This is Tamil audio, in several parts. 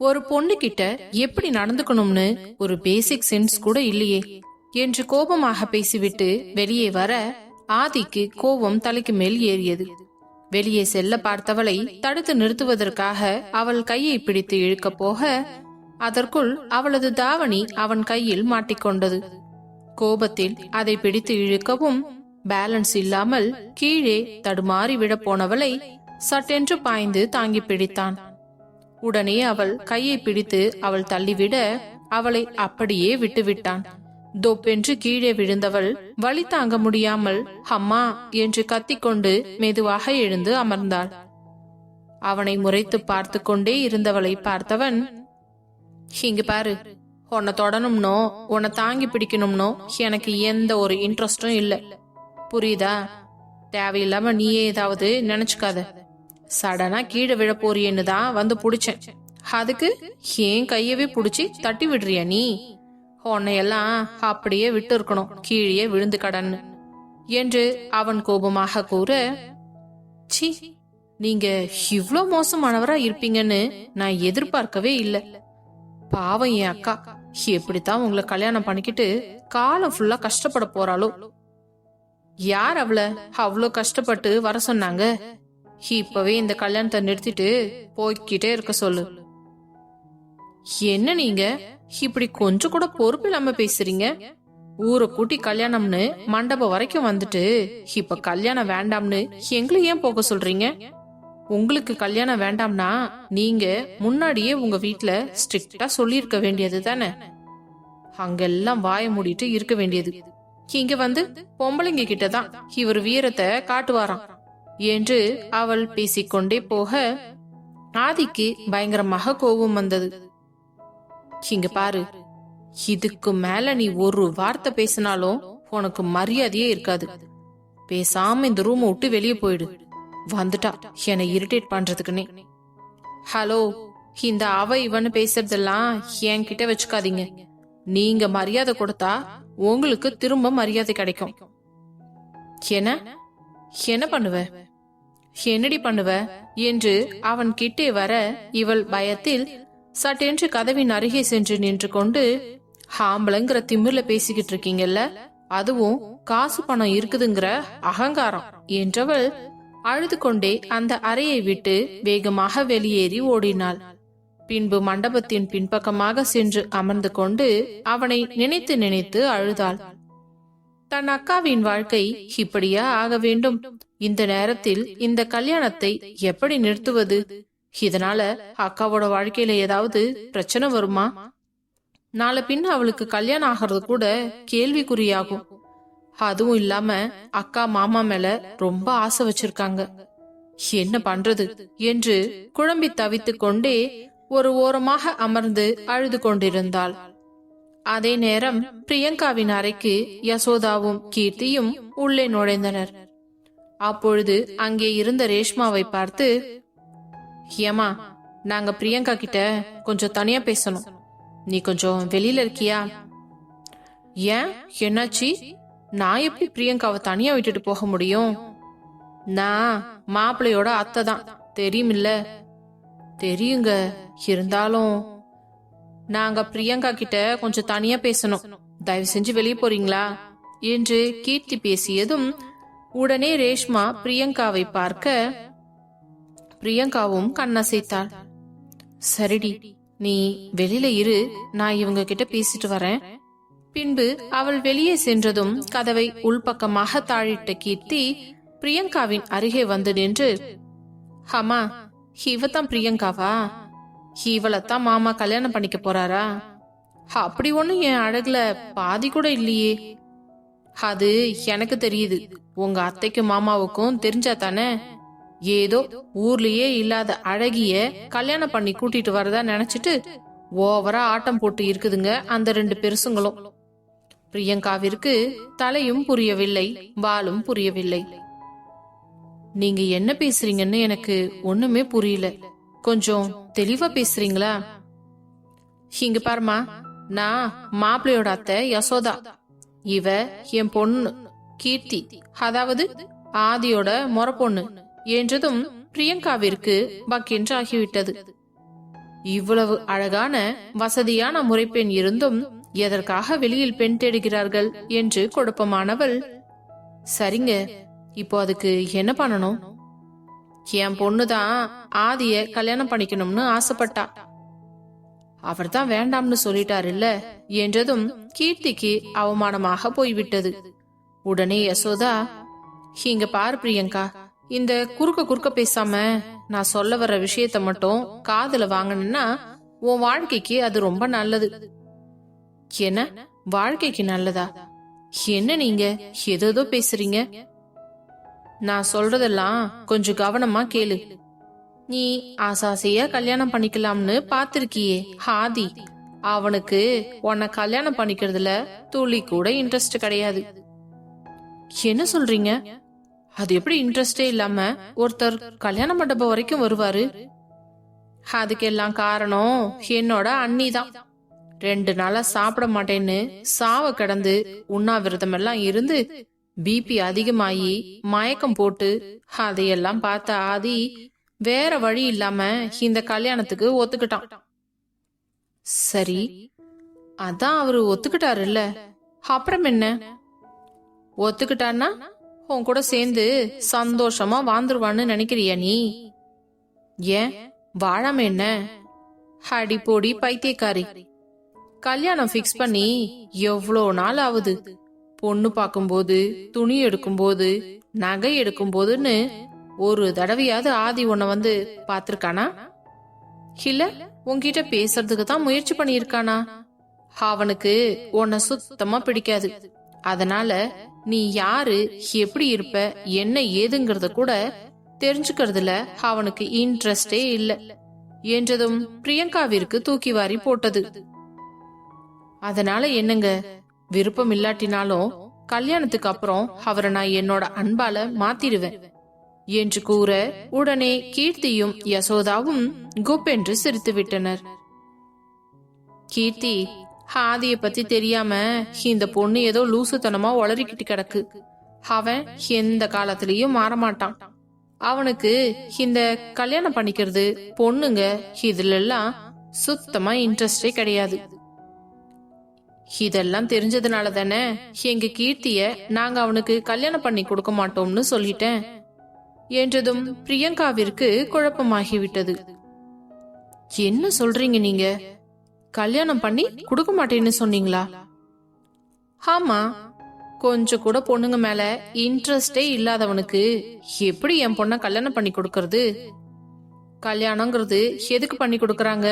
ஒரு பொண்ணு கிட்ட எப்படி நடந்துக்கணும்னு ஒரு பேசிக் சென்ஸ் கூட இல்லையே என்று கோபமாக பேசிவிட்டு வெளியே வர ஆதிக்கு கோபம் தலைக்கு மேல் ஏறியது. வெளியே செல்ல பார்த்தவளை தடுத்து நிறுத்துவதற்காக அவள் கையை பிடித்து இழுக்க போக அதற்குள் அவளது தாவணி அவன் கையில் மாட்டிக்கொண்டது. கோபத்தில் அதை பிடித்து இழுக்கவும் பேலன்ஸ் இல்லாமல் கீழே தடுமாறி விட போனவளை சட்டென்று பாய்ந்து தாங்கி பிடித்தான். உடனே அவள் கையை பிடித்து அவள் தள்ளிவிட அவளை அப்படியே விட்டுவிட்டான். தொப்பென்று கீழே விழுந்தவள் வலி தாங்க முடியாமல் அம்மா என்று கத்திக்கொண்டு மெதுவாக எழுந்து அமர்ந்தாள். அவனை முறைத்து பார்த்து கொண்டே இருந்தவளை பார்த்தவன், இங்க பாரு, உன்னை தொடணும்னோ உன்னை தாங்கி பிடிக்கணும்னோ எனக்கு எந்த ஒரு இன்ட்ரெஸ்டும் இல்ல, புரியுதா? தேவையில்லாம நீயே ஏதாவது நினைச்சுக்காத. சடனா கீழே விழ போறியன்னு தான் வந்து புடிச்சேன், அதுக்கு ஏன் கையவே புடிச்சு தட்டி விடுறியா நீ? உன்னையெல்லாம் அப்படியே விட்டு இருக்கணும், கீழே விழுந்து கடன்னு என்று அவன் கோபமாக கூற, சி, நீங்க இவ்ளோ மோசமானவரா இருப்பீங்கன்னு நான் எதிர்பார்க்கவே இல்லை. பாவம் என் அக்கா, எப்படித்தான் உங்களை கல்யாணம் பண்ணிக்கிட்டு காலம் ஃபுல்லா கஷ்டப்பட போறாளோ. யார் அவளை அவ்வளோ கஷ்டப்பட்டு வர சொன்னாங்க? இப்பவே இந்த கல்யாணத்தை நிறுத்திட்டு போய்கிட்டே இருக்க சொல்லு. என்ன நீங்க இப்படி கொஞ்சம் கூட பொறுப்பு இல்லாம பேசுறீங்க? ஊரை கூட்டி கல்யாணம்னு மண்டபம் வரைக்கும் வந்துட்டு இப்ப கல்யாணம் வேண்டாம்னு எங்களை ஏன் போக சொல்றீங்க? உங்களுக்கு கல்யாணம் வேண்டாம்னா நீங்க முன்னாடியே உங்க வீட்டுல ஸ்ட்ரிக்டா சொல்லிருக்க வேண்டியது தானே. அங்கெல்லாம் வாய மூடிட்டு இருக்க வேண்டியது. இங்க வந்து பொம்பளைங்க கிட்டதான் இவர் வீரத்தை காட்டுவாராம் என்று அவள் பேசிக்கொண்டே போக ஆதிக்கு பயங்கரமாக கோபம் வந்தது. இங்க பாரு, இதுக்கு மேல நீ ஒரு வார்த்தை பேசினாலும் உனக்கு மரியாதையே இருக்காது. பேசாம இந்த ரூமை விட்டு வெளியே போயிடு. வந்துட்டா என்னை இரிட்டேட் பண்றதுக்குன்னே. ஹலோ, இந்த அவ இவன்னு பேசுறதெல்லாம் என்கிட்ட வச்சுக்காதீங்க. நீங்க மரியாதை கொடுத்தா உங்களுக்கு திரும்ப மரியாதை கிடைக்கும். என்ன பண்ணுவ? என்னடி பண்ணுவ என்று அவன் கிட்டே வர இவள் பயத்தில் சட்டென்று கதவின் அருகே சென்று நின்று கொண்டு, ஆம்பளைங்கிற திமிர்ல பேசிக்கிட்டு இருக்கீங்கல்ல, அதுவும் காசு பணம் இருக்குதுங்கிற அகங்காரம் என்றவள் அழுது கொண்டே அந்த அறையை விட்டு வேகமாக வெளியேறி ஓடினாள். பின்பு மண்டபத்தின் பின்பக்கமாக சென்று அமர்ந்து கொண்டு அவனை நினைத்து நினைத்து அழுதாள். தன் அக்காவின் வாழ்க்கை இப்படியா ஆக வேண்டும்? இந்த நேரத்தில் இந்த கல்யாணத்தை எப்படி நிறுத்துவது? இதனால அக்காவோட வாழ்க்கையில ஏதாவது பிரச்சனை வருமா? நாளை பின் அவளுக்கு கல்யாணம் ஆகிறது கூட கேள்விக்குறியாகும். அதுவும் இல்லாம அக்கா மாமா மேல ரொம்ப ஆசை வச்சிருக்காங்க. என்ன பண்றது என்று குழம்பி தவித்து கொண்டே ஒரு ஓரமாக அமர்ந்து அழுது கொண்டிருந்தாள். அதே நேரம் பிரியங்காவின் அறைக்கு யசோதாவும் கீர்த்தியும் உள்ளே நுழைந்தனர். அப்பொழுது அங்கே இருந்த ரேஷ்மாவை பார்த்து, ஏமா, நாங்க பிரியங்கா கிட்ட கொஞ்சம் தனியா பேசணும். நீ கொஞ்சம் வெளியில இருக்கியா? ஏன், என்னாச்சு? நான் எப்படி பிரியங்காவை தனியா விட்டுட்டு போக முடியும்? நான் மாப்பிள்ளையோட அத்தை தான், தெரியுமில்ல? தெரியுங்க, இருந்தாலும் நாங்க பிரியங்கா கிட்ட கொஞ்சம் தனியா பேசணும். தயவு செஞ்சு வெளியே போறீங்களா என்று கீர்த்தி பேசியதும் உடனே ரேஷ்மா பிரியங்காவை பார்க்க பிரியங்காவும் கண்ணசைத்தாள். சரிடி, நீ வெளியில இரு, நான் இவங்க கிட்ட பேசிட்டு வரேன். பின்பு அவள் வெளியே சென்றதும் கதவை உள்பக்கமாக தாழிட்ட கீர்த்தி பிரியங்காவின் அருகே வந்து நின்று, அம்மா, இவதான் பிரியங்காவா? இவளைத்தான் மாமா கல்யாணம் பண்ணிக்க போறாரா? அப்படி ஒண்ணு என் அழகுல பாதி கூட இல்லையே. அது எனக்கு தெரியுது, உங்க அத்தைக்கும் மாமாவுக்கும் தெரிஞ்சா தானே. ஏதோ ஊர்லயே இல்லாத அழகிய கல்யாணம் பண்ணி கூட்டிட்டு வரதா நினைச்சிட்டு ஓவரா ஆட்டம் போட்டு இருக்குதுங்க அந்த ரெண்டு பெருசுங்களும். பிரியங்காவிற்கு தலையும் புரியவில்லை, வாலும் புரியவில்லை. நீங்க என்ன பேசுறீங்கன்னு எனக்கு ஒண்ணுமே புரியல, கொஞ்சம் தெளிவா பேசுறீங்களா? இங்க பாருமா, நான் மாப்பிள்ளையோட அத்தை யசோதா, இவ என் பொண்ணு கீர்த்தி, அதாவது ஆதியோட முறை பொண்ணு என்றதும் பிரியங்காவிற்கு பக்கென்று ஆகிவிட்டது. இவ்வளவு அழகான வசதியான முறைப்பெண் இருந்தும் எதற்காக வெளியில் பெண் தேடுகிறார்கள் என்று குழப்பமானவள், சரிங்க, இப்போ அதுக்கு என்ன பண்ணணும்? என் பொண்ணுதான் ஆதிய கல்யாணம் பண்ணிக்கணும்னு ஆசைப்பட்டா. அவர் தான் வேண்டாம்னு சொல்லிட்டாரு இல்ல என்றதும் கீர்த்திக்கு அவமானமாக போய்விட்டது. உடனே யசோதா, இங்க பாரு பிரியங்கா, இந்த குறுக்க பேசாம நான் சொல்ல வர்ற விஷயத்த மட்டும் காதுல வாங்கணும்னா உன் வாழ்க்கைக்கு அது ரொம்ப நல்லது. என்ன வாழ்க்கைக்கு நல்லதா? என்ன நீங்க ஏதோ பேசுறீங்க? நான் சொல்றதெல்லாம் கொஞ்சம் கவனமா கேளு. நீ ஆசாசியா கல்யாணம் பண்ணிக்கலாம்னு பாத்திருக்கியே ஆதி, அவனுக்கு உன்னை கல்யாணம் பண்ணிக்கிறதுல துளி கூட இன்ட்ரெஸ்ட் கிடையாது. என்ன சொல்றீங்க? அது எப்படி இன்ட்ரெஸ்டே இல்லாம ஒருத்தர் கல்யாண மண்டபம் வரைக்கும் வருவாரு? அதுக்கெல்லாம் காரணம் என்னோட அண்ணி தான். 2 நாளா சாப்பிட மாட்டேன்னு சாவ கிடந்து உண்ணாவிரதம் எல்லாம் இருந்து பிபி அதிகமாயி மயக்கம் போட்டு அதையெல்லாம் பார்த்த ஆதி வேற வழி இல்லாம இந்த கல்யாணத்துக்கு ஒத்துக்கிட்டான். சரி, அதான் அவரு ஒத்துக்கிட்டாருல்ல, அப்புறம் என்ன? ஒத்துக்கிட்டான்னா உன் கூட சேர்ந்து சந்தோஷமா வாழ்ந்துருவான்னு நினைக்கிறியா நீ? ஏன் வாழாம என்ன? அடி போடி பைத்தியக்காரி, கல்யாணம் பிக்ஸ் பண்ணி எவ்வளோ நாள் ஆகுது? பொண்ணு பார்க்கும்போது, துணி எடுக்கும்போது, நகை எடுக்கும் போதுன்னு ஒரு தடவையாவது ஆதி உன்னை வந்து பாத்திருக்கானா? இல்ல உன்கிட்ட பேசுறதுக்கு தான் முயற்சி பண்ணியிருக்கானா? அவனுக்கு உன்னை சுத்தமா பிடிக்காது. அதனால நீ யாரு, எப்படி இருப்ப, என்ன ஏதுங்கிறத கூட தெரிஞ்சுக்கிறதுல அவனுக்கு இன்ட்ரெஸ்டே இல்ல என்றதும் பிரியங்காவிற்கு தூக்கி வாரி போட்டது. அதனால என்னங்க, விருப்பம் இல்லாட்டினாலும் கல்யாணத்துக்கு அப்புறம் அவரை நான் என்னோட அன்பால மாத்திடுவேன் என்று கூற உடனே கீர்த்தியும் யசோதாவும் குப்பென்று சிரித்து விட்டனர். கீர்த்தி, ஆதிய பத்தி தெரியாம இந்த பொண்ணு ஏதோ லூசுத்தனமா உளறிக்கிட்டு கிடக்கு. அவன் எந்த காலத்திலயும் மாறமாட்டான். அவனுக்கு இந்த கல்யாணம் பண்ணிக்கிறது, பொண்ணுங்க இதுல எல்லாம் சுத்தமா இன்ட்ரெஸ்டே கிடையாது. இதெல்லாம் தெரிஞ்சதுனால தானே எங்க கீர்த்திய நாங்க அவனுக்கு கல்யாணம் பண்ணி கொடுக்க மாட்டோம்னு சொல்லிட்டேன் என்றதும் பிரியங்காவிற்கு குழப்பமாகிவிட்டது. என்ன சொல்றீங்க நீங்க? கல்யாணம் பண்ணி கொடுக்க மாட்டேன்னு சொன்னீங்களா? ஆமா, கொஞ்சம் கூட பொண்ணுங்க மேல இன்ட்ரெஸ்டே இல்லாதவனுக்கு எப்படி என் பொண்ண கல்யாணம் பண்ணி கொடுக்கறது? கல்யாணங்கிறது எதுக்கு பண்ணி கொடுக்கறாங்க?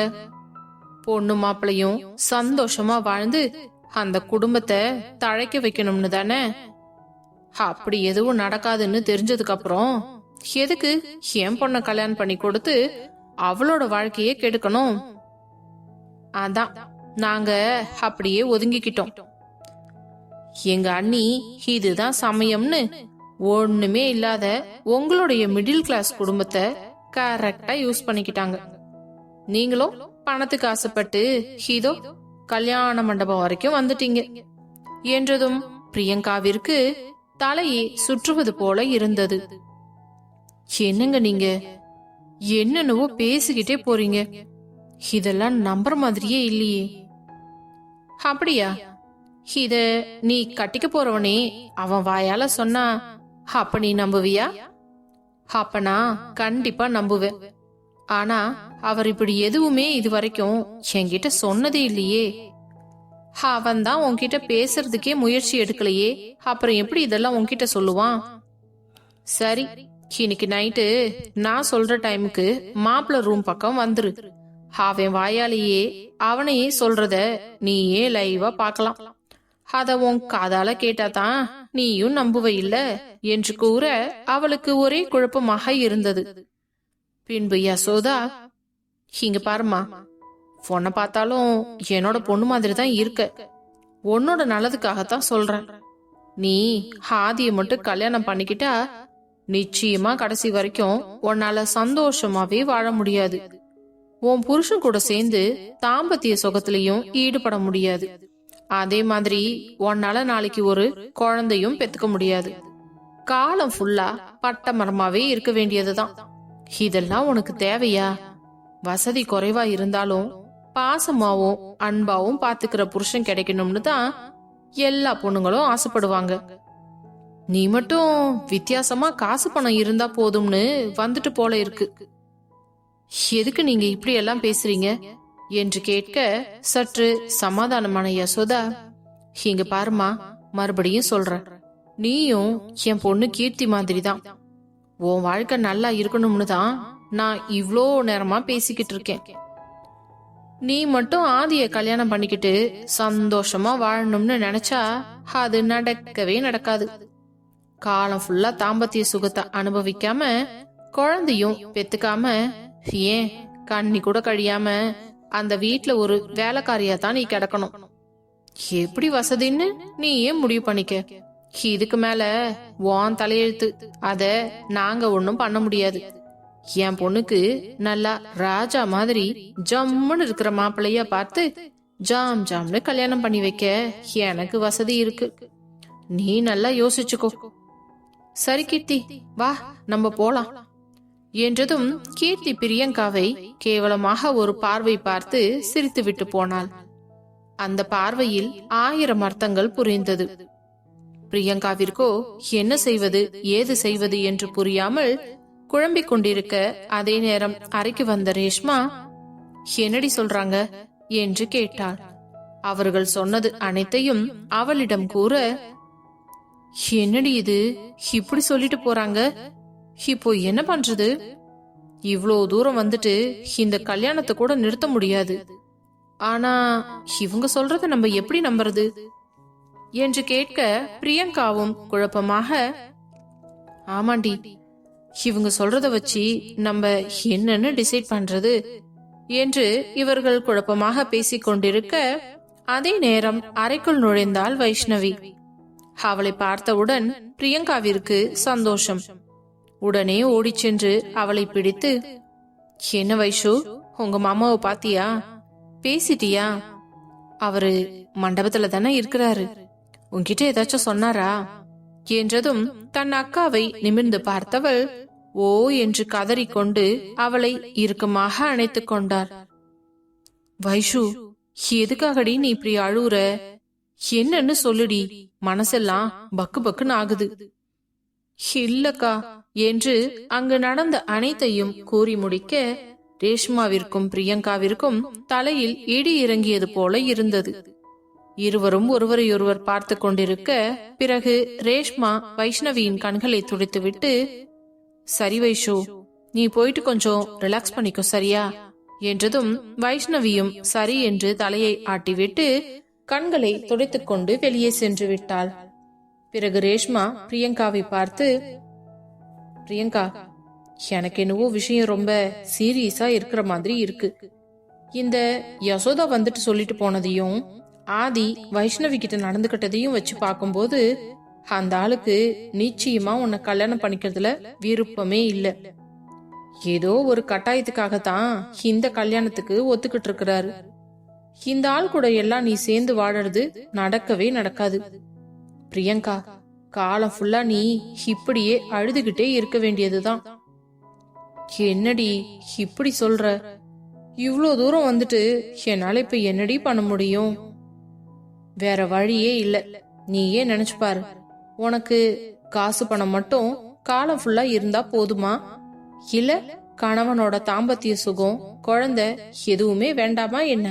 பொண்ணு மாப்பிளையும் சந்தோஷமா வாழ்ந்து அந்த குடும்பத்தை தழைக்க வைக்கணும்னு தானே. அப்படி எதுவும் நடக்காதுன்னு தெரிஞ்சதுக்கு அப்புறம் எதுக்கு என் பொண்ண கல்யாணம் பண்ணி கொடுத்து அவளோட வாழ்க்கையே கெடுக்கணும்? அதான் நாங்க அப்படியே ஒதுங்கிக்கிட்டோம். எங்க அண்ணி இதுதான் சமயம்னு ஒண்ணுமே இல்லாத உங்களுடைய மிடில் கிளாஸ் குடும்பத்தை கரெக்டா யூஸ் பண்ணிக்கிட்டாங்க. நீங்களும் பணத்துக்கு ஆசைப்பட்டு இதோ கல்யாண மண்டபம் வரைக்கும் வந்துட்டீங்க என்றதும் பிரியங்காவிற்கு தலையை சுற்றுவது போல இருந்தது. என்னங்க நீங்க என்னென்னவோ பேசிக்கிட்டே போறீங்க, இதெல்லாம் நம்புற மாதிரியே இல்லையே. அப்படியா? இத நீ கட்டிக்க போறவனே அவன் வாயால சொன்னா அப்ப நீ நம்புவியா? அப்ப நான் கண்டிப்பா நம்புவேன். ஆனா அவர் இப்படி எதுவுமே இது வரைக்கும் என்கிட்ட சொன்னதே இல்லையே. அவன் தான் உன்கிட்ட பேசுறதுக்கே முயற்சி எடுக்கலையே, அப்புறம் எப்படி இதெல்லாம் உன்கிட்ட சொல்லுவான்? சரி, இன்னைக்கு நைட்டு நான் சொல்ற டைமுக்கு மாப்பிள்ள ரூம் பக்கம் வந்துரு. அவன் வாயாலேயே அவனையே சொல்றத நீயே லைவா பாக்கலாம். அத உன் காதால கேட்டாதான் நீயும் நம்புவ இல்ல என்று கூற அவளுக்கு ஒரே குழப்பமாக இருந்தது. பின்பு யசோதா, இங்க பாருமா, பொண்ண பார்த்தாலும் என்னோட பொண்ணு மாதிரி தான் இருக்க. உன்னோட நல்லதுக்காகத்தான் சொல்றேன். நீ ஆதிய மட்டும் கல்யாணம் பண்ணிக்கிட்டா நிச்சயமா கடைசி வரைக்கும் உன்னால சந்தோஷமாவே வாழ முடியாது. உன் புருஷன் கூட சேர்ந்து தாம்பத்திய சுகத்திலையும் ஈடுபட முடியாது. அதே மாதிரி உன்னால நாளைக்கு ஒரு குழந்தையும் பெத்துக்க முடியாது. காலம் ஃபுல்லா பட்ட மரமாவே இருக்க வேண்டியதுதான். இதெல்லாம் உனக்கு தேவையா? வசதி குறைவா இருந்தாலும் பாசமாவும் அன்பாவும் பாத்துக்கிற புருஷன் கிடைக்கணும்னு தான் எல்லா பொண்ணுங்களும் ஆசைப்படுவாங்க. நீ மட்டும் வித்தியாசமா காசு பணம் இருந்தா போதும்னு வந்துட்டு போல இருக்கு. எதுக்கு நீங்க இப்படி எல்லாம் பேசுறீங்க என்று கேட்க சற்று சமாதானமான யசோதா, இங்க பாருமா, மறுபடியும் சொல்றேன், நீயும் என் பொண்ணு கீர்த்தி மாதிரி தான். உன் வாழ்க்கை நல்லா இருக்கணும்னு தான் நான் இவ்ளோ நேரமா பேசிக்கிட்டு இருக்கேன். நீ மட்டும் ஆதிய கல்யாணம் பண்ணிக்கிட்டு சந்தோஷமா வாழணும்னு நினைச்சா அது நடக்கவே நடக்காது. காலம் ஃபுல்லா தாம்பத்திய சுகத்தை அனுபவிக்காம, குழந்தையும் பெத்துக்காம, ஏன் கண்ணி கூட கழியாம அந்த வீட்டுல ஒரு வேலைக்காரியா தான் நீ கிடக்கணும். எப்படி வசதின்னு நீ ஏன் முடிவு பண்ணிக்க? இதுக்கு மேல உன் தலையெழுத்து, அத நாங்க ஒன்னும் பண்ண முடியாது. என் பொண்ணுக்கு நல்லா ராஜா மாதிரி ஜம்முன்னு இருக்கிற மாப்பிள்ளையா பார்த்து ஜாம் ஜாம்னு கல்யாணம் பண்ணி வைக்க எனக்கு வசதி இருக்கு. நீ நல்லா யோசிச்சுக்கோ. சரி கீர்த்தி, வா நம்ம போலாம் என்றதும் கீர்த்தி பிரியங்காவை கேவலமாக ஒரு பார்வை பார்த்து சிரித்து விட்டு போனாள். அந்த பார்வையில் 1000 அர்த்தங்கள் புரிந்தது. பிரியங்காவிற்கோ என்ன செய்வது ஏது செய்வது என்று புரியாமல் குழம்பிக் கொண்டிருக்க, அதே நேரம் அறைக்கு வந்த ரேஷ்மா, என்னடி சொல்றாங்க என்று கேட்டாள். அவர்கள் சொன்னது அனைத்தையும் அவளிடம் கூற, என்னடி இது இப்படி சொல்லிட்டு போறாங்க, இப்போ என்ன பண்றது? இவ்ளோ தூரம் வந்துட்டு இந்த கல்யாணத்தை கூட நிறுத்த முடியாது. ஆனா இவங்க சொல்றத நம்ம எப்படி நம்புறது என்று கேட்க, பிரியங்காவும் குழப்பமாக, ஆமாண்டி, இவங்க சொல்றத வச்சு நம்ம என்னன்னு டிசைட் பண்றது என்று இவர்கள் குழப்பமாக பேசிக் கொண்டிருக்க, அதே நேரம் அறைக்குள் நுழைந்தாள் வைஷ்ணவி. அவளை பார்த்தவுடன் பிரியங்காவிற்கு சந்தோஷம். உடனே ஓடிச் சென்று அவளை பிடித்து, என்ன வைஷு, உங்க மாமாவை பாத்தியா, பேசிட்டியா? அவரு மண்டபத்துல தானே இருக்கிறாரு, உன்கிட்ட ஏதாச்சும் சொன்னாரா என்றதும் தன் அக்காவை நிமிர்ந்து பார்த்தவள் ஓ என்று கதறிக்கொண்டு அவளை இறுக்கமாக அணைத்துக் கொண்டார். வைஷு, எதுக்காகடி நீ இப்படி அழுவுற? என்னன்னு சொல்லுடி, மனசெல்லாம் பக்கு பக்குன்னு ஆகுது. இல்லக்கா என்று அங்கு நடந்த அனைத்தையும் கூறி முடிக்க, ரேஷ்மாவிற்கும் பிரியங்காவிற்கும் தலையில் இடி இறங்கியது போல இருந்தது. இருவரும் ஒருவரையொருவர் பார்த்து கொண்டிருக்க, பிறகு ரேஷ்மா வைஷ்ணவியின் கண்களை துடைத்துவிட்டு, சரி வைஷு, நீ போயிட்டு கொஞ்சம் ரிலாக்ஸ் பண்ணிக்கோ, சரியா என்றதும் வைஷ்ணவியும் சரி என்று தலையை ஆட்டிவிட்டு கண்களை துடைத்துக் கொண்டு வெளியே சென்று விட்டாள். பிறகு ரேஷ்மா பிரியங்காவை பார்த்து, பிரியங்கா, எனக்கு என்னவோ விஷயம் ரொம்ப சீரியஸா இருக்கிற மாதிரி இருக்கு. இந்த யசோதா வந்துட்டு சொல்லிட்டு போனதையும் ஆதி வைஷ்ணவி கிட்ட நடந்துகிட்டதையும் வச்சு பார்க்கும்போது அந்த ஆளுக்கு நிச்சயமா உன்னை கல்யாணம் பண்ணிக்கிறதுல விருப்பமே இல்ல. ஏதோ ஒரு கட்டாயத்துக்காகத்தான் இந்த கல்யாணத்துக்கு ஒத்துக்கிட்டு இருக்கிறாரு. இந்த ஆள் கூட எல்லாம் நீ சேர்ந்து வாழறது நடக்கவே நடக்காது. பிரியங்கா, காலம் ஃபுல்லா நீ இப்படியே அழுதுகிட்டே இருக்க வேண்டியதுதான். என்னடி இப்படி சொல்ற? இவ்ளோ தூரம் வந்துட்டு என்னால இப்ப என்னடி பண்ண முடியும்? வேற வழியே இல்ல. நீயே நினைச்சு பாரு, உனக்கு காசு பணம் மட்டும் காலம் ஃபுல்லா இருந்தா போதுமா, இல்ல கணவனோட தாம்பத்திய சுகம் குழந்தை எதுவுமே வேண்டாமா என்ன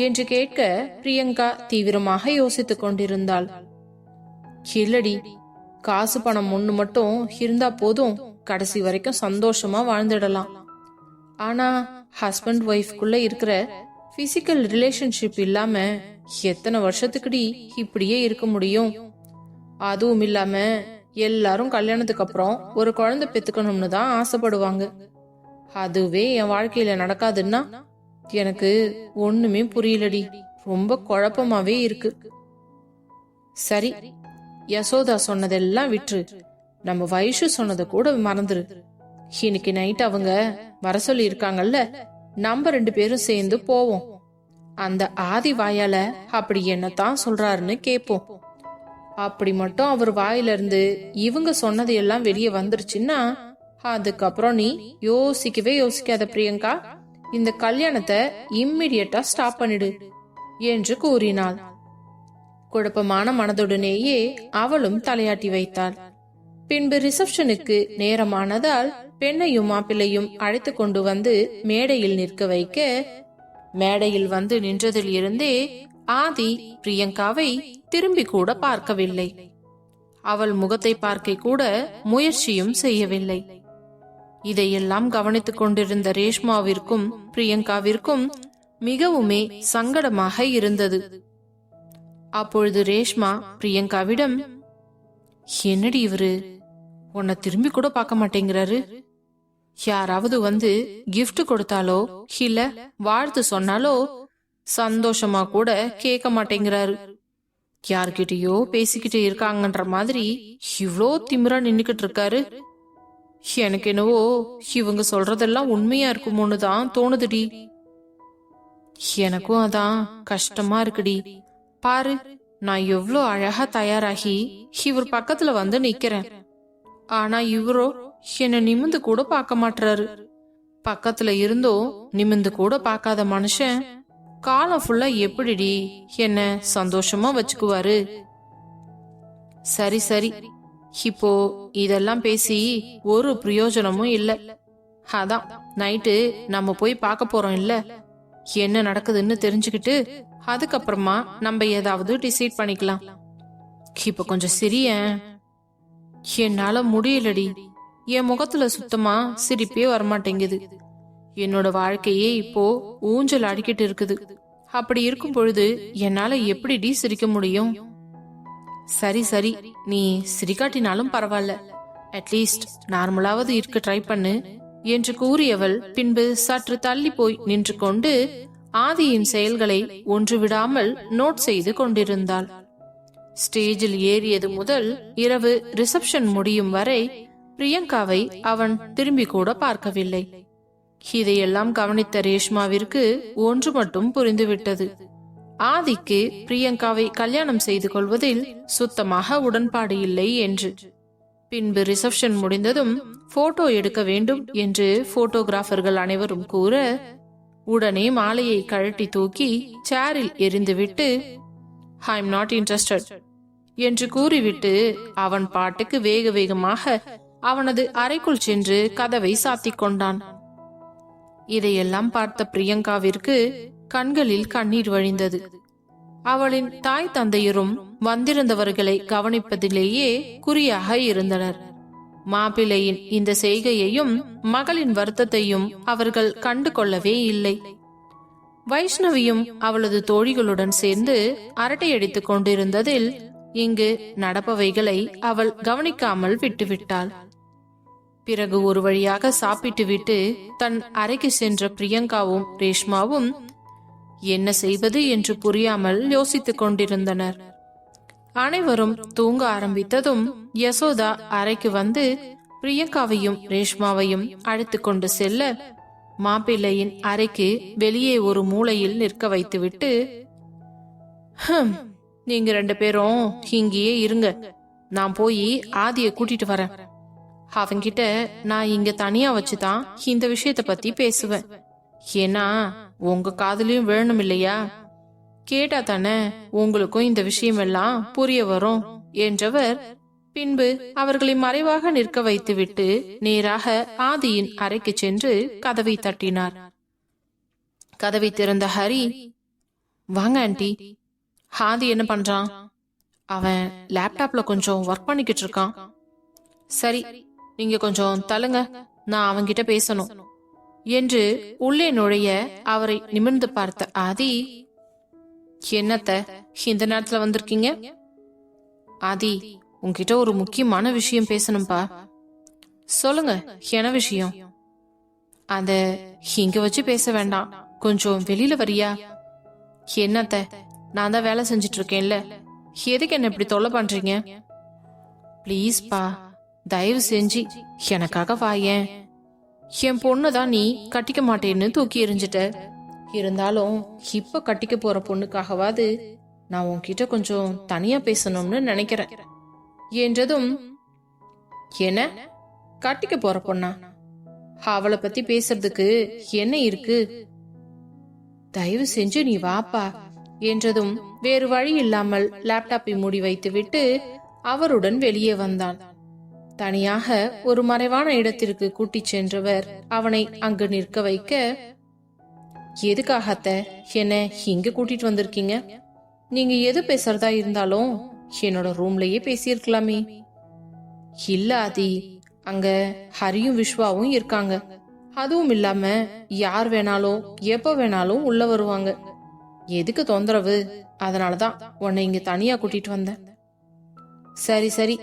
என்று கேட்க, பிரியங்கா தீவிரமாக யோசித்துக் கொண்டிருந்தாள். இல்லடி, காசு பணம் ஒண்ணு மட்டும் இருந்தா போதும், கடைசி வரைக்கும் சந்தோஷமா வாழ்ந்துடலாம். ஆனா ஹஸ்பண்ட் ஒய்ஃப்குள்ள இருக்கிற பிசிக்கல் ரிலேஷன்ஷிப் இல்லாம எத்தனை வருஷத்துக்குடி இப்படியே இருக்க முடியும்? அதுவும் இல்லாம எல்லாரும் கல்யாணத்துக்கு அப்புறம் ஒரு குழந்தை பெத்துக்கணும்னு தான் ஆசைப்படுவாங்க. அதுவே என் வாழ்க்கையில நடக்காதுன்னா எனக்கு ஒண்ணுமே புரியலடி. ரொம்ப குழப்பமாவே இருக்கு. சரி, யசோதா சொன்னதெல்லாம் விட்டுரு, நம்ம வைஷு சொன்னதை கூட மறந்துரு. இன்னைக்கு நைட் அவங்க வர சொல்லி இருக்காங்கல்ல, நம்ம 2 பேரும் சேர்ந்து போவோம். அந்த ஆதி வாயால அப்படி என்னத்தான் சொல்றாருன்னு கேப்போம். அப்படி மட்டும் அவர் வாயில இருந்து இவங்க சொன்னது எல்லாம் வெளியே வந்துருச்சுன்னா அதுக்கப்புறம் நீ யோசிக்கவே யோசிக்காத பிரியங்கா. இந்த கல்யாணத்தை இம்மிடியட்டா ஸ்டாப் பண்ணிடு என்று கூறினாள். குழப்பமான மனதுடனேயே அவளும் தலையாட்டி வைத்தாள். பின்பு ரிசப்ஷனுக்கு நேரமானதால் பெண்ணையும் மாப்பிள்ளையும் அழைத்து கொண்டு வந்து மேடையில் நிற்க வைக்க, மேடையில் வந்து நின்றதில் இருந்தே ஆதி பிரியங்காவை திரும்பி கூட பார்க்கவில்லை. அவள் முகத்தை பார்க்க கூட முயற்சியும் செய்யவில்லை. இதையெல்லாம் கவனித்துக் கொண்டிருந்த ரேஷ்மாவிற்கும் பிரியங்காவிற்கும் மிகவுமே சங்கடமாக இருந்தது. அப்பொழுது ரேஷ்மா பிரியங்காவிடம், என்னடி இவரு உன்னை திரும்பி கூட பார்க்க மாட்டேங்கிறாரு? யாராவது வந்து கிஃப்ட் கொடுத்தாலோ இல்ல வாழ்த்து சொன்னாலோ சந்தோஷமா கூட கேட்க மாட்டேங்கிறாரு. யார்கிட்டயோ பேசிக்கிட்டு இருக்காங்கன்ற மாதிரி இவ்ளோ திமிரா நின்னுக்கிட்டு இருக்காரு. எனக்கு என்னவோ இவங்க சொல்றதெல்லாம் உண்மையா இருக்குமோன்னு தான் தோணுதுடி. எனக்கும் அதான் கஷ்டமா இருக்குடி. பாரு, நான் எவ்வளோ அழகா தயாராகி இவர் பக்கத்துல வந்து நிக்கிறேன். ஆனா இவரோ என்ன நிமிந்து கூட பார்க்க மாட்டாரு. பக்கத்துல இருந்தோ நிமிந்து கூட பார்க்காத மனுஷன் காலம் ஃபுல்லா எப்படிடி என்ன சந்தோஷமா வச்சுக்குவாரு? சரி சரி, இப்போ இதெல்லாம் பேசி ஒரு பிரயோஜனமும் இல்ல. அதான் நைட்டு நம்ம போய் பார்க்க போறோம் இல்ல, என்ன நடக்குதுன்னு தெரிஞ்சுக்கிட்டு அதுக்கப்புறமா நம்ம ஏதாவது டிசைட் பண்ணிக்கலாம். இப்ப கொஞ்சம் சிரியேன். என்னால முடியலடி. என் முகத்துல சுத்தமா சிரிப்பே வரமாட்டேங்குது. என்னோட வாழ்க்கையே இப்போ ஊஞ்சல் அடிக்கிட்டு இருக்குது. அப்படி இருக்கும் பொழுது என்னால எப்படிடி சிரிக்க முடியும்? சரி சரி, நீ சிரிக்காட்டினாலும் பரவாயில்ல, அட்லீஸ்ட் நார்மலாவது இருக்க ட்ரை பண்ணு என்று கூறியவள் பின்பு சற்று தள்ளி போய் நின்று கொண்டு ஆதியின் செயல்களை ஒன்று விடாமல் நோட் செய்து கொண்டிருந்தாள். ஸ்டேஜில் ஏறியது முதல் இரவு ரிசப்ஷன் முடியும் வரை பிரியங்காவை அவன் திரும்பி கூட பார்க்கவில்லை. இதையெல்லாம் கவனித்த ரேஷ்மாவிற்கு ஒன்று மட்டும் புரிந்துவிட்டது. ஆதிக்கு பிரியங்காவை கல்யாணம் செய்து கொள்வதில் சுத்தமாக உடன்பாடு இல்லை என்று. பின்பு ரிசப்ஷன் முடிந்ததும் போட்டோ எடுக்க வேண்டும் என்று போட்டோகிராஃபர்கள் அனைவரும் கூற, உடனே மாலையை கழட்டி தூக்கி சேரில் எறிந்துவிட்டு ஐ எம் நாட் இன்ட்ரெஸ்டட் என்று கூறிவிட்டு அவன் பாட்டுக்கு வேக வேகமாக அவனது அறைக்குள் சென்று கதவை சாத்திக் கொண்டான். இதையெல்லாம் பார்த்த பிரியங்காவிற்கு கண்களில் கண்ணீர் வழிந்தது. அவளின் தாய் தந்தையரும் வந்திருந்தவர்களை கவனிப்பதிலேயே குறியாக இருந்தனர். மாப்பிள்ளையின் இந்த செய்கையையும் மகளின் வருத்தத்தையும் அவர்கள் கண்டு கொள்ளவே இல்லை. வைஷ்ணவியும் அவளது தோழிகளுடன் சேர்ந்து அரட்டையடித்துக் கொண்டிருந்ததில் இங்கு நடப்பவைகளை அவள் கவனிக்காமல் விட்டுவிட்டாள். பிறகு ஒரு வழியாக சாப்பிட்டு விட்டு தன் அறைக்கு சென்ற பிரியங்காவும் ரேஷ்மாவும் என்ன செய்வது என்று புரியாமல் யோசித்துக் கொண்டிருந்தனர். அனைவரும் தூங்க ஆரம்பித்ததும் யசோதா அறைக்கு வந்து பிரியங்காவையும் ரேஷ்மாவையும் அழைத்து கொண்டு செல்ல, மாப்பிள்ளையின் அறைக்கு வெளியே ஒரு மூலையில் நிற்க வைத்துவிட்டு, நீங்க 2 பேரும் இங்கேயே இருங்க, நான் போய் ஆதிய கூட்டிட்டு வரேன். அவங்கிட்ட நான் இங்க தனியா வச்சுதான் இந்த விஷயத்த பத்தி பேசுவேன். ஏன்னா உங்க காதலையும் வேணும் இல்லையா? கேட்டா தானே உங்களுக்கும் இந்த விஷயம் எல்லாம் புரிய வரும் என்றவர் பின்பு அவர்களை மறைவாக நிற்க வைத்துவிட்டு நேராக ஆதியின் அறைக்கு சென்று கதவை தட்டினார். கதவை திறந்த ஹரி, வாங்க ஆண்டி. ஆதி என்ன பண்றான்? அவன் லேப்டாப்ல கொஞ்சம் ஒர்க் பண்ணிக்கிட்டு இருக்கான். சரி, நீங்க கொஞ்சம் தள்ளுங்க, நான் அவன்கிட்ட பேசணும் என்று உள்ளே நுழைய அவரை நிமிர்ந்து பார்த்த ஆதி, என்னத்த இந்த நேரத்துல வந்திருக்கீங்க? ஆதி, உன்கிட்ட ஒரு முக்கியமான விஷயம் பேசணும்பா. சொல்லுங்க, என்ன விஷயம்? அத இங்க வச்சு பேச வேண்டாம், கொஞ்சம் வெளியில வரியா? என்னத்த, நான் தான் வேலை செஞ்சிட்டு இருக்கேன்ல, எதுக்கு என்ன இப்படி தொல்லை பண்றீங்க? பிளீஸ் பா, தயவு செஞ்சு எனக்காக வாயேன். என் பொண்ணுதான் நீ கட்டிக்க மாட்டேன்னு தூக்கி எறிஞ்சிட்ட. இருந்தாலும் இப்ப கட்டிக்க போற பொண்ணுக்காகவாது நான் உன்கிட்ட கொஞ்சம் தனியா பேசணும்னு நினைக்கிறேன் என்றதும், என்ன கட்டிக்க போற பொண்ணா? அவளை பத்தி பேசுறதுக்கு என்ன இருக்கு? தயவு செஞ்சு நீ வாப்பா என்றதும் வேறு வழி இல்லாமல் லேப்டாப்பை மூடி வைத்துவிட்டு அவருடன் வெளியே வந்தான். தனியாக ஒரு மறைவான இடத்திற்கு கூட்டிச் சென்றவர் அவனை அங்கு நிற்க வைக்க, எதுக்காகத்த என்ன இங்க கூட்டிட்டு வந்திருக்கீங்க? நீங்க எது பேசுறதா இருந்தாலும் என்னோட ரூம்லயே பேசியிருக்கலாமே. இல்ல ஆதி, அங்க ஹரியும் விஸ்வாவும் இருக்காங்க. அதுவும் இல்லாம யார் வேணாலும் எப்ப வேணாலும் உள்ள வருவாங்க. எதுக்கு தொந்தரவு? அதனாலதான் உன்னை இங்க தனியா கூட்டிட்டு வந்தேன். சரி சரி,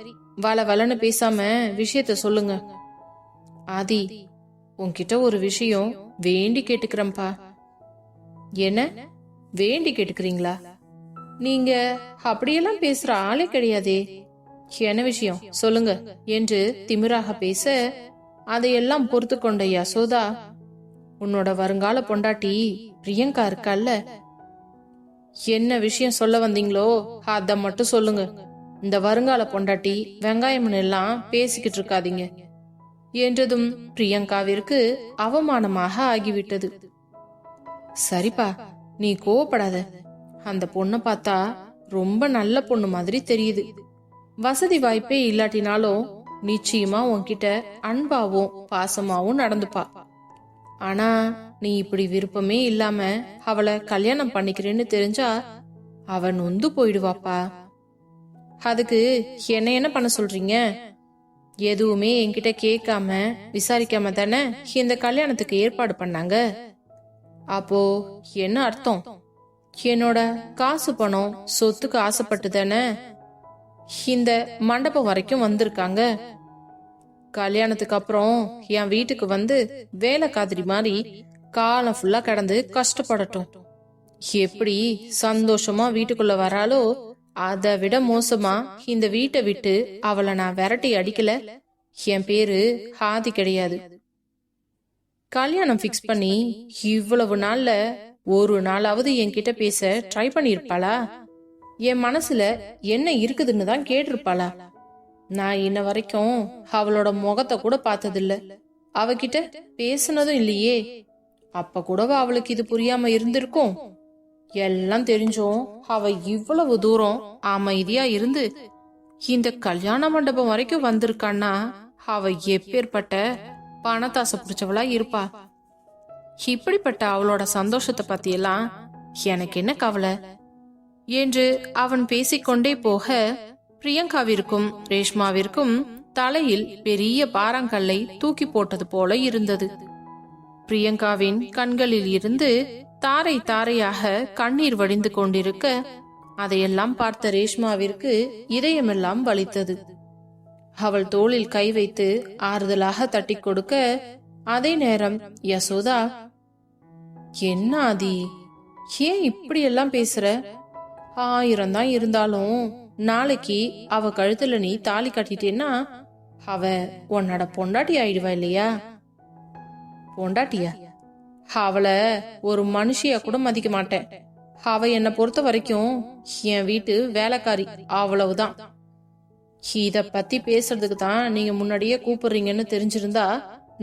வள வளன்னு பேசாம விஷயத்த சொல்லுங்க. ஆதி, உன்கிட்ட ஒரு விஷயம் வேண்டி கேட்டுக்கிறேன்பா. என்ன வேண்டி கேட்டுக்கிறீங்களா? நீங்க அப்படியெல்லாம் பேசுற ஆளே கிடையாதே. என்ன விஷயம் சொல்லுங்க என்று திமிராக பேச, அதையெல்லாம் பொறுத்து கொண்ட யசோதா, உன்னோட வருங்கால பொண்டாட்டி பிரியங்கா இருக்கால்ல, என்ன விஷயம் சொல்ல வந்தீங்களோ அத மட்டும் சொல்லுங்க. இந்த வருங்கால பொண்டாட்டி வெங்காயம் எல்லாம் பேசிக்கிட்டு இருக்காதீங்க என்றதும் பிரியங்காவிற்கு அவமானமாக ஆகிவிட்டது. சரிப்பா, நீ கோவப்படாத. அந்த பொண்ணை பார்த்தா ரொம்ப நல்ல பொண்ணு மாதிரி தெரியுது. வசதி வாய்ப்பே இல்லாட்டினாலும் நிச்சயமா உன்கிட்ட அன்பாவும் பாசமாவும் நடந்துப்பா. ஆனா நீ இப்படி விருப்பமே இல்லாம அவளை கல்யாணம் பண்ணிக்கிறேன்னு தெரிஞ்சா அவ நொந்து போயிடுவாப்பா. அதுக்கு என்ன பண்ண சொல்றீங்க? எதுவுமே என்கிட்ட கேட்காம விசாரிக்காம தானே இந்த கல்யாணத்துக்கு ஏற்பாடு பண்ணாங்க. அப்போ என்ன அர்த்தம்? என்னோட காசு பணம் சொத்துக்கு ஆசைப்பட்டு தானே இந்த மண்டபம் வரைக்கும் வந்திருக்காங்க. கல்யாணத்துக்கு அப்புறம் என் வீட்டுக்கு வந்து வேலை காதிரி மாதிரி காலம் ஃபுல்லா கிடந்து கஷ்டப்படட்டும். எப்படி சந்தோஷமா வீட்டுக்குள்ள வராலோ அதை விட மோசமா இந்த வீட்டை விட்டு அவளை நான் விரட்டி அடிக்கல. என் பேரு ஆதி கிடையாது. கல்யாணம் பிக்ஸ் பண்ணி இவ்வளவு நாள்ல ஒரு நாளாவது என்கிட்ட பேச ட்ரை பண்ணிருப்பாளா? என் மனசுல என்ன இருக்குதுன்னு தான் கேட்டிருப்பாளா? நான் இன்ன வரைக்கும் அவளோட முகத்தை கூட பார்த்ததில்ல, அவகிட்ட பேசுனதும் இல்லையே. அப்ப கூடவா அவளுக்கு இது புரியாம இருந்திருக்கும்? எல்லாம் தெரிஞ்சும் அவ இவ்வளவு தூரம் அமைதியா இருந்து இந்த கல்யாண மண்டபம் வரைக்கும் வந்திருக்கான்னா அவ எப்பேற்பட்ட பணத்தாசை பிடிச்சவளா இருப்பா. இப்படிப்பட்ட அவளோட சந்தோஷத்தை பத்தி எல்லாம் எனக்கு என்ன கவலை என்று அவன் பேசிக்கொண்டே போக, பிரியங்காவிற்கும் ரேஷ்மாவிற்கும் தலையில் பெரிய பாறாங்கல்லை தூக்கி போட்டது போல இருந்தது. பிரியங்காவின் கண்களில் இருந்து தாரை தாரையாக கண்ணீர் வடிந்து கொண்டிருக்க, அதையெல்லாம் பார்த்த ரேஷ்மாவிற்கு இதயமெல்லாம் வலித்தது. அவள் தோளில் கை வைத்து ஆறுதலாக தட்டி கொடுக்க, அதே நேரம் யசோதா, என்ன ஆதி, ஏன் இப்படி எல்லாம் பேசுற? 1000 தான் இருந்தாலும் நாளைக்கு அவ கழுத்துல நீ தாலி கட்டிட்டேன்னா அவ உன்னோட பொண்டாட்டி ஆயிடுவா இல்லையா? பொண்டாட்டியா? அவளை ஒரு மனுஷியா கூட மதிக்க மாட்டேன். அவ என்னை பொறுத்த வரைக்கும் என் வீட்டு வேலைக்காரி, அவ்வளவுதான். இத பத்தி பேசுறதுக்கு தான் நீங்க முன்னாடியே கூப்பிடுறீங்கன்னு தெரிஞ்சிருந்தா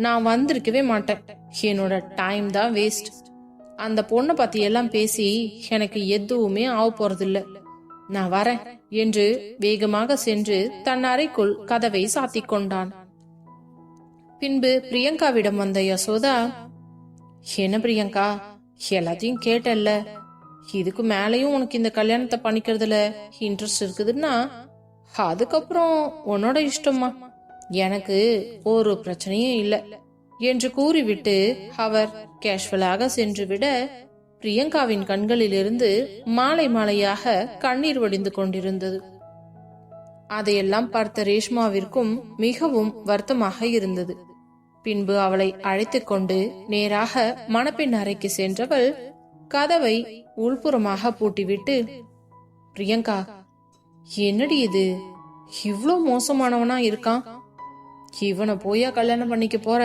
நான் வந்திருக்கவே மாட்டேன். என்னோட டைம் தான் வேஸ்ட். அந்த பொண்ணை பத்தி எல்லாம் பேசி எனக்கு எதுவுமே ஆக போறதில்ல. நான் வரேன் என்று வேகமாக சென்று தன் அறைக்குள் கதவை சாத்திக் கொண்டான். பின்பு பிரியங்காவிடம் வந்த யசோதா, என்ன பிரியங்கா, எல்லாத்தையும் கேட்டல்ல, இதுக்கு மேலையும் உனக்கு இந்த கல்யாணத்தை பண்ணிக்கிறதுல இன்ட்ரெஸ்ட் இருக்குதுன்னா அதுக்கப்புறம் உன்னோட இஷ்டமா, எனக்கு ஒரு பிரச்சனையும் இல்லை என்று கூறிவிட்டு அவர் கேஷுவலாக சென்று விட, பிரியங்காவின் கண்களிலிருந்து மாலை மாலையாக கண்ணீர் வடிந்து கொண்டிருந்தது. அதையெல்லாம் பார்த்த ரேஷ்மாவிற்கும் மிகவும் வருத்தமாக இருந்தது. பின்பு அவளை அழைத்துக் கொண்டு நேராக மணப்பெண் அறைக்கு சென்றவள் கதவை உள்புறமாக பூட்டிவிட்டு, பிரியங்கா, என்னடி இது, இவ்ளோ மோசமானவனா இருக்கான்? இவனை போயா கல்யாணம் பண்ணிக்க போற?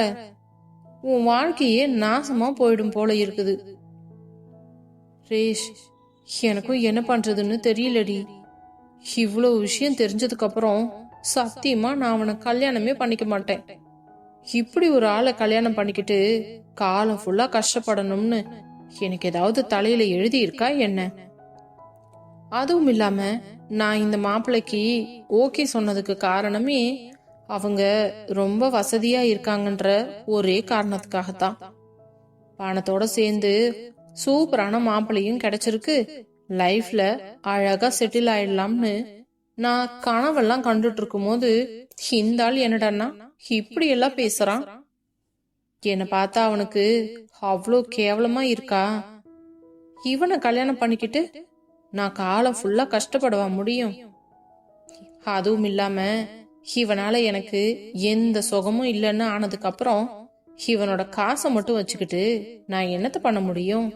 உன் வாழ்க்கையே நாசமா போயிடும் போல இருக்குது. ரேஷ், எனக்கும் என்ன பண்றதுன்னு தெரியலடி. இவ்வளவு விஷயம் தெரிஞ்சதுக்கு அப்புறம் சத்தியமா நான் அவனை கல்யாணமே பண்ணிக்க மாட்டேன். இப்படி ஒரு ஆளை கல்யாணம் பண்ணிக்கிட்டு காலம் ஃபுல்லா கஷ்டப்படணும்னு எனக்கு ஏதாவது தலையில எழுதி இருக்கா என்ன? அதுவும் இல்லாம நான் இந்த மாப்பிள்ளைக்கு ஓகே சொன்னதுக்கு காரணமே அவங்க ரொம்ப வசதியா இருக்காங்கன்ற ஒரே காரணத்துக்காகத்தான். பணத்தோட சேர்ந்து சூப்பரான மாப்பிள்ளையும் கிடைச்சிருக்கு, லைஃப்ல அழகா செட்டில் ஆயிடலாம்னு நான் கனவெல்லாம் கண்டுட்டு இருக்கும் போது இந்த ஆள் என்னடான்னா இப்படி எல்லாம் பேசுறான். என்னை பார்த்தா அவனுக்கு அவ்வளோ கேவலமா இருக்கா? இவனை கல்யாணம் பண்ணிக்கிட்டு நான் காலம் ஃபுல்லா கஷ்டப்படவா முடியும்? அதுவும் இல்லாம இவனால எனக்கு எந்த சுகமும் இல்லைன்னு ஆனதுக்கு அப்புறம் இவனோட காசை மட்டும் வச்சுக்கிட்டு நான் என்னத்த பண்ண முடியும்?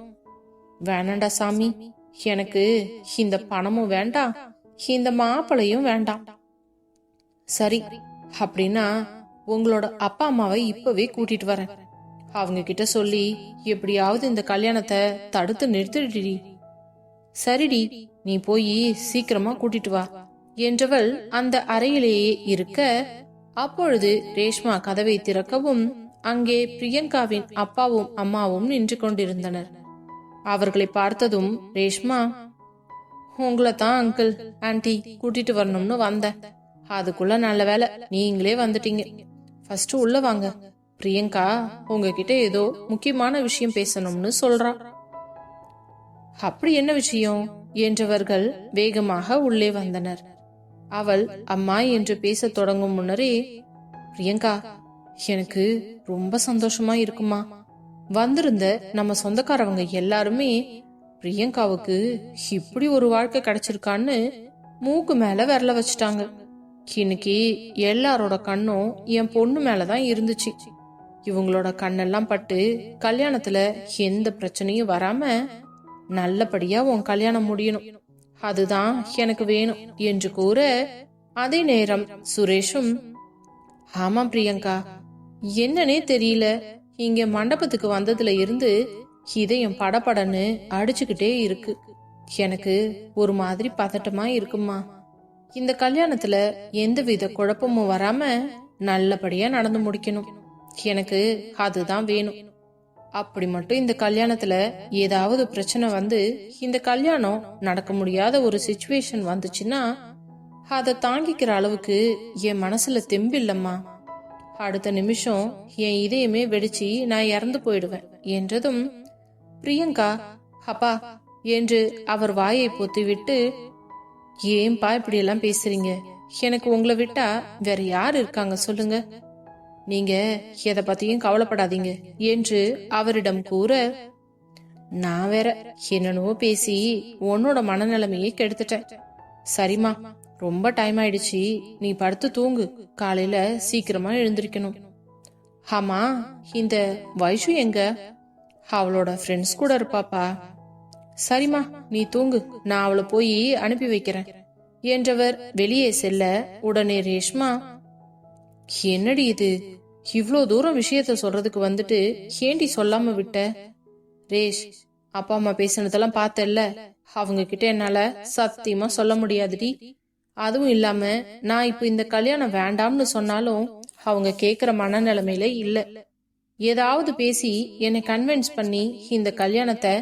வேணாண்டா சாமி, எனக்கு இந்த பணமும் வேண்டாம், இந்த மாப்பிளையும் வேண்டாம். சரி அப்படின்னா உங்களோட அப்பா அம்மாவை இப்பவே கூட்டிட்டு வரேன். அவங்க கிட்ட சொல்லி எப்படியாவது இந்த கல்யாணத்தை தடுத்து நிறுத்திடி. சரிடி, நீ போய் சீக்கிரமா கூட்டிட்டு வா என்றவள் அந்த அறையிலேயே இருக்க, அப்பொழுது ரேஷ்மா கதவை திறக்கவும் அங்கே பிரியங்காவின் அப்பாவும் அம்மாவும் நின்று கொண்டிருந்தனர். அவர்களை பார்த்ததும் ரேஷ்மா, உங்களை தான் அங்கிள் ஆன்டி கூட்டிட்டு வரணும்னு வந்தேன், அதுக்குள்ள நல்ல வேலை நீங்களே வந்துட்டீங்க. ஃபர்ஸ்ட் உள்ள வாங்க, பிரியங்கா உங்ககிட்ட ஏதோ முக்கியமான விஷயம் பேசணும்னு சொல்றா. அப்படி என்ன விஷயம் என்றவர்கள் வேகமாக உள்ளே வந்தனர். அவள் அம்மா என்று பேச தொடங்கும் முன்னரே, பிரியங்கா எனக்கு ரொம்ப சந்தோஷமா இருக்குமா, வந்திருந்த நம்ம சொந்தக்காரவங்க எல்லாருமே பிரியங்காவுக்கு இப்படி ஒரு வாழ்க்கை கிடைச்சிருக்கான்னு மூக்கு மேல விரல வச்சுட்டாங்க. இன்னைக்கு எல்லாரோட கண்ணும் என் பொண்ணு மேலதான் இருந்துச்சு. இவங்களோட கண்ணெல்லாம் பட்டு கல்யாணத்துல எந்த பிரச்சனையும் வராம நல்லபடியா உன் கல்யாணம் முடியணும், அதுதான் எனக்கு வேணும் என்று கூற, அதே நேரம் சுரேஷும், ஆமா பிரியங்கா, என்னன்னே தெரியல, இங்க மண்டபத்துக்கு வந்ததுல இருந்து இதயம் படபடன்னு அடிச்சுக்கிட்டே இருக்கு, எனக்கு ஒரு மாதிரி பதட்டமா இருக்குமா. இந்த கல்யாணத்துல எந்தவித குழப்பமும் வராம நல்லபடியா நடந்து முடிக்கணும், எனக்கு அதுதான் வேணும். அப்படி மட்டும் இந்த கல்யாணத்துல ஏதாவது பிரச்சனை வந்து இந்த கல்யாணம் நடக்க முடியாத ஒரு சிச்சுவேஷன் வந்துச்சுன்னா அதை தாங்கிக்கிற அளவுக்கு என் மனசுல தெம்பில்லம்மா. அடுத்த நிமிஷம் என் இதயமே வெடிச்சு நான் இறந்து போயிடுவேன் என்றதும், பிரியங்கா அப்பா என்று அவர் வாயை பொத்தி விட்டு, ஏன்பா இப்படி எல்லாம் பேசுறீங்க, எனக்கு உங்களை விட்டா வேற யாரு இருக்காங்க சொல்லுங்க, நீங்க எதை பத்தியும் கவலைப்படாதீங்க என்று அவரிடம் கூற, நான் வேற என்னென்னவோ பேசி உன்னோட மனநிலைமையை கெடுத்துட்டேன். சரிம்மா, ரொம்ப டைம் ஆயிடுச்சு, நீ படுத்து தூங்கு, காலையில சீக்கிரமா எழுந்திருக்கணும். ஆமா, இந்த வைஷு எங்க? அவளோட ஃப்ரெண்ட்ஸ் கூட இருப்பாப்பா. சரிம்மா நீ தூங்கு, நான் அவளை போய் அனுப்பி வைக்கிறேன் என்றவர் வெளியே செல்ல, உடனே ரேஷ்மா, என்னடி இது, இவ்ளோ தூரம் விஷயத்த சொல்றதுக்கு வந்துட்டு ஏண்டி சொல்லாம விட்ட? ரேஷ், அப்பா அம்மா பேசினதெல்லாம் பார்த்தல்ல, அவங்க கிட்ட என்னால சத்தியமா சொல்ல முடியாதுடி. அதுவும் இல்லாம நான் இப்ப இந்த கல்யாணம் வேண்டாம்னு சொன்னாலும் அவங்க கேக்குற மனநிலைமையில இல்ல. ஏதாவது பேசி என்னை கன்வின்ஸ் பண்ணி இந்த கல்யாணத்தை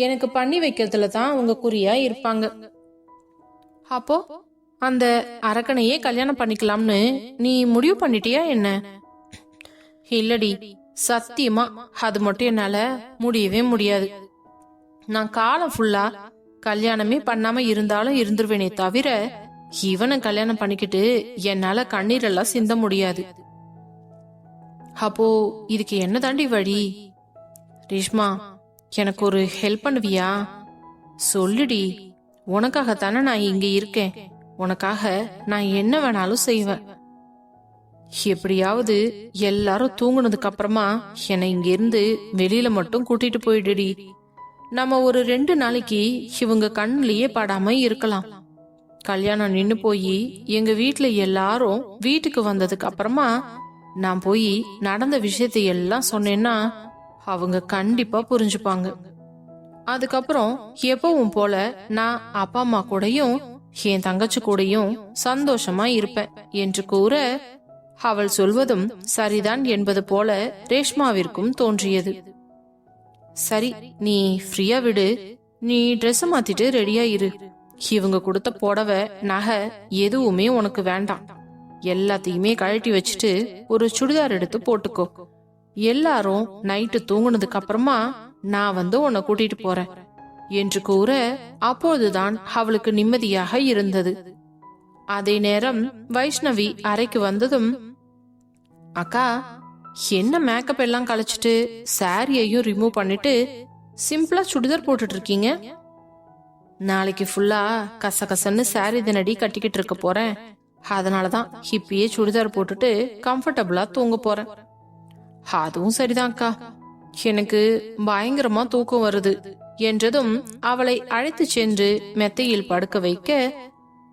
எனக்கு பண்ணி வைக்கிறதுல தான் அவங்க குறியா இருப்பாங்க. அப்போ அந்த அரக்கனையே கல்யாணம் பண்ணிக்கலாம்னு நீ முடிவு பண்ணிட்டியா என்ன? இல்லடி, சத்தியமா அது மட்டும் என்னால முடியவே முடியாது. நான் காலம் ஃபுல்லா கல்யாணமே பண்ணாம இருந்தாலும் இருந்துருவேனே தவிர இவனை கல்யாணம் பண்ணிக்கிட்டு என்னால கண்ணீரெல்லாம் சிந்த முடியாது. அப்போ இதுக்கு என்ன தாண்டி வழி? ரேஷ்மா, எனக்கு ஒரு ஹெல்ப் பண்ணுவியா? சொல்லுடி, உனக்காகத்தானே நான் இங்க இருக்கேன், உனக்காக நான் என்ன வேணாலும் செய்வேன். எப்படியாவது எல்லாரும் தூங்குனதுக்கு அப்புறமா என்னை இங்க இருந்து வெளியில மட்டும் கூட்டிட்டு போயிடுடி. நம்ம ஒரு 2 நாளைக்கு இவங்க கண்ணிலேயே படாம இருக்கலாம். கல்யாணம் நின்னு போய் எங்க வீட்டுல எல்லாரும் வீட்டுக்கு வந்ததுக்கு அப்புறமா நான் போய் நடந்த விஷயத்தை எல்லாம் சொன்னேன்னா அவங்க கண்டிப்பா புரிஞ்சுப்பாங்க. அதுக்கப்புறம் எப்பவும் போல நான் அப்பா அம்மா கூடயும் என் தங்கச்சி கூடயும் சந்தோஷமா இருப்பேன் என்று கூற, அவள் சொல்வதும் சரிதான் என்பது போல ரேஷ்மாவிற்கும் தோன்றியது. சரி, நீ ஃப்ரீயா விடு, நீ ட்ரெஸ் மாத்திட்டு ரெடியா இரு. இவங்க கொடுத்த புடவை நகை எதுவுமே உனக்கு வேண்டாம். எல்லாத்தையுமே கழட்டி வச்சுட்டு ஒரு சுடிதார் எடுத்து போட்டுக்கோ. எல்லாரும் நைட்டு தூங்குனதுக்கு அப்புறமா நான் உன்னை கூட்டிட்டு போறேன் என்று கூற அப்போதுதான் அவளுக்கு நிம்மதியாக இருந்தது. அதே நேரம் வைஷ்ணவி அறைக்கு வந்ததும், அக்கா, என்ன மேக்கப் எல்லாம் கழிச்சிட்டு சாரியையும் ரிமூவ் பண்ணிட்டு சிம்பிளா சுடிதார் போட்டுட்டு இருக்கீங்க? நாளைக்கு ஃபுல்லா கசகசன்னு சாரி தினடி கட்டிக்கிட்டு இருக்க போறேன். அதனாலதான் இப்பயே சுடிதார் போட்டுட்டு கம்ஃபர்டபுளா தூங்க போறேன். அதுவும் சரிதான்க்கா, எனக்கு பயங்கரமா தூக்கம் வருது என்றதும் அவளை அழைத்து சென்று மெத்தையில் படுக்க வைக்க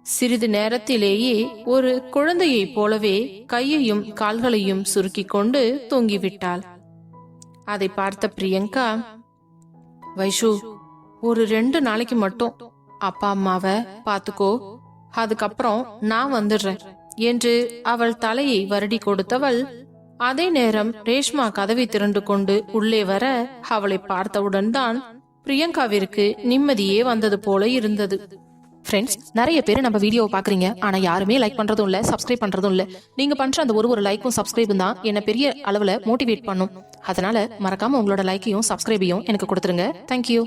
சிறிது நேரத்திலேயே ஒரு குழந்தையைப் போலவே கையையும் கால்களையும் சுருக்கி கொண்டு தூங்கிவிட்டாள். அதை பார்த்த பிரியங்கா, வைஷு, ஒரு 2 நாளைக்கு மட்டும் அப்பா அம்மாவை பாத்துக்கோ, அதுக்கப்புறம் நான் வந்துடுறேன் என்று அவள் தலையை வருடி கொடுத்தவள் அதே நேரம் ரேஷ்மா கதவை திறந்து கொண்டு உள்ளே வர அவளை பார்த்தவுடன் தான் பிரியங்காவிற்கு நிம்மதியே வந்தது போல இருந்தது. ஃப்ரெண்ட்ஸ், நிறைய பேர் நம்ம வீடியோவை பாக்குறீங்க, ஆனா யாருமே லைக் பண்றதும் இல்ல, சப்ஸ்கிரைப் பண்றதும் இல்ல. நீங்க பண்ற அந்த ஒரு லைக்கும் சப்ஸ்கிரைபும் தான் என்ன பெரிய அளவுல மோட்டிவேட் பண்ணும். அதனால மறக்காம உங்களோட லைக்கையும் சப்ஸ்கிரைபையும் எனக்கு கொடுத்துருங்க. தேங்க்யூ.